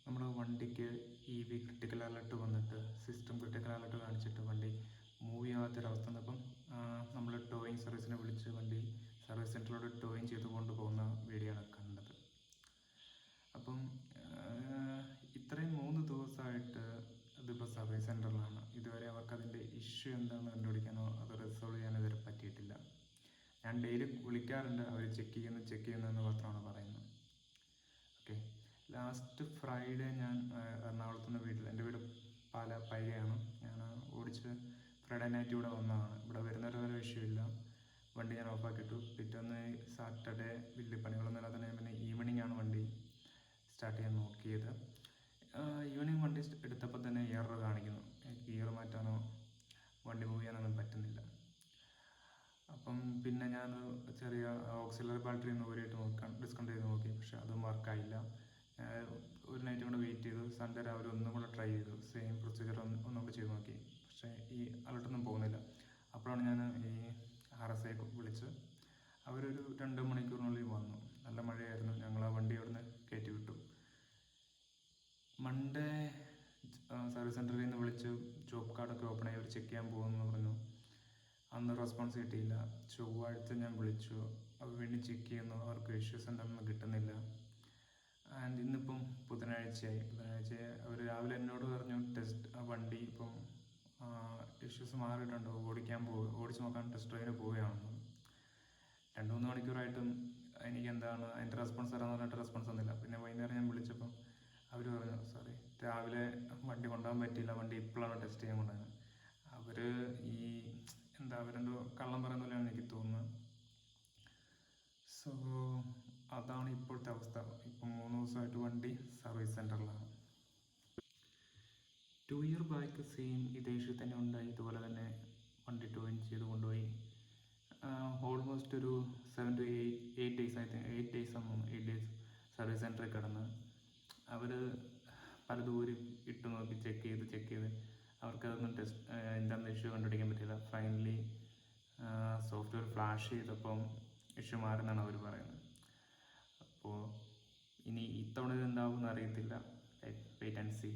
നമ്മുടെ വണ്ടിക്ക് EV critical alert വന്നിട്ട് സിസ്റ്റം ക്രിട്ടിക്കൽ അലർട്ട് കാണിച്ചിട്ട് വണ്ടി മൂവ് ചെയ്യാത്തൊരവസ്ഥ വന്നപ്പം നമ്മൾ ടോയിങ് സർവീസിനെ വിളിച്ച് വണ്ടി സർവീസ് സെൻറ്ററിലോട്ട് ടോയിങ് ചെയ്ത് കൊണ്ടുപോകുന്ന വീഡിയോ ആണ് കണ്ടത്. അപ്പം ഇത്രയും 3 ദിവസമായിട്ട് അതിപ്പോൾ സർവീസ് സെൻറ്ററിലാണ്. ഇതുവരെ അവർക്ക് അതിൻ്റെ ഇഷ്യൂ എന്താണെന്ന് കണ്ടുപിടിക്കാനോ അത് റിസോൾവ് ചെയ്യാനോ ഇതുവരെ പറ്റിയിട്ടില്ല. ഞാൻ ഡെയിലി വിളിക്കാറുണ്ട്, അവർ ചെക്ക് ചെയ്യുന്നു മാത്രമാണ് പറയുന്നത്. ഓക്കെ, ലാസ്റ്റ് ഫ്രൈഡേ ഞാൻ എറണാകുളത്തുനിന്ന് എൻ്റെ വീട് പൈകയാണ്. ഞാൻ ഓടിച്ച് ഫ്രൈഡേ നൈറ്റ് ഇവിടെ വന്നതാണ്. ഇവിടെ വരുന്നൊരു ഇഷ്യൂ ഇല്ല, വണ്ടി ഞാൻ ഓഫാക്കിയിട്ടു. പിറ്റേന്ന് സാറ്റർഡേ വലിയ പണികളൊന്നും ഇല്ലാതെ തന്നെ പിന്നെ ഈവനിങ് ആണ് വണ്ടി സ്റ്റാർട്ട് ചെയ്യാൻ നോക്കിയത്. ഈവനിങ് വണ്ടി എടുത്തപ്പോൾ തന്നെ എറർ കാണിക്കുന്നു. ഗിയർ മാറ്റാനോ വണ്ടി മൂവ് ചെയ്യാനൊന്നും പറ്റുന്നില്ല. അപ്പം പിന്നെ ഞാൻ ചെറിയ ഓക്സിലറി ബാറ്ററി ഊരിയിട്ട് ഡിസ്കൗണ്ട് ചെയ്ത് നോക്കി, പക്ഷെ അതും വർക്കായില്ല. ഒരു നൈറ്റ് കൂടെ വെയിറ്റ് ചെയ്തു. സൺഡേ രാവിലെ ഒന്നും കൂടെ ട്രൈ ചെയ്തു, സെയിം പ്രൊസീജിയർ ഒന്നുകൂടെ ചെയ്ത് നോക്കി, പക്ഷേ ഈ അലർട്ടൊന്നും പോകുന്നില്ല. അപ്പോഴാണ് ഞാൻ ഈ RSI വിളിച്ച് അവരൊരു 2 മണിക്കൂറിനുള്ളിൽ വന്നു. നല്ല മഴയായിരുന്നു. ഞങ്ങൾ ആ വണ്ടി അവിടുന്ന് കയറ്റി വിട്ടു. മൺഡേ സർവീസ് സെൻറ്ററിൽ നിന്ന് വിളിച്ച് ജോബ് കാർഡൊക്കെ ഓപ്പൺ ആയി അവർ ചെക്ക് ചെയ്യാൻ പോകുമെന്ന് പറഞ്ഞു. അന്ന് റെസ്പോൺസ് കിട്ടിയില്ല. ചൊവ്വാഴ്ച ഞാൻ വിളിച്ചു, അവർ വീണ്ടും ചെക്ക് ചെയ്യുന്നു, അവർക്ക് ഇഷ്യൂസ് എന്താണെന്ന് കിട്ടുന്നില്ല. ആൻഡ് ഇന്നിപ്പം ബുധനാഴ്ചയായി. അവർ രാവിലെ എന്നോട് പറഞ്ഞു വണ്ടി ഇപ്പം ഇഷ്യൂസ് മാറിയിട്ടുണ്ടോ, ഓടിച്ച് നോക്കാൻ ടെസ്റ്റ് ഡ്രൈവിന് പോവുകയാണെന്ന്. 2-3 മണിക്കൂറായിട്ടും എനിക്ക് എന്താണ് അതിൻ്റെ റെസ്പോൺസ് തരാമെന്ന് പറഞ്ഞിട്ട് റെസ്പോൺസ് ഒന്നുമില്ല. പിന്നെ വൈകുന്നേരം ഞാൻ വിളിച്ചപ്പം അവർ പറഞ്ഞു, സോറി രാവിലെ വണ്ടി കൊണ്ടുപോകാൻ പറ്റിയില്ല, വണ്ടി ഇപ്പോഴാണ് ടെസ്റ്റ് ചെയ്യാൻ കൊണ്ടുപോയത്. അവരെന്തോ കള്ളം പറയുന്ന പോലെയാണ് എനിക്ക് തോന്നുന്നത്. സോ അതാണ് ഇപ്പോഴത്തെ അവസ്ഥ. ഇപ്പം 3 ദിവസമായിട്ട് വണ്ടി സർവീസ് സെൻറ്ററിലാണ്. 2 ഇയർ ബാക്ക് സെയിം ഇതേ ഇഷ്യൂ തന്നെ ഉണ്ടായി. ഇതുപോലെ തന്നെ വണ്ടി ടോയിൻ ചെയ്ത് കൊണ്ടുപോയി. ഓൾമോസ്റ്റ് ഒരു 7 to 8 days 8 days സർവീസ് സെൻറ്ററിൽ കിടന്ന് അവർ പലതും ഇട്ട് നോക്കി ചെക്ക് ചെയ്ത് അവർക്കതൊന്നും എന്താണെന്ന് ഇഷ്യൂ കണ്ടുപിടിക്കാൻ പറ്റില്ല. ഫൈനലി സോഫ്റ്റ്വെയർ ഫ്ലാഷ് ചെയ്തപ്പം ഇഷ്യൂ മാറുമെന്നാണ് അവർ പറയുന്നത്. അപ്പോൾ ഇനി ഇത്തവണ ഇതെന്താവുമെന്ന് അറിയത്തില്ല. Wait and see.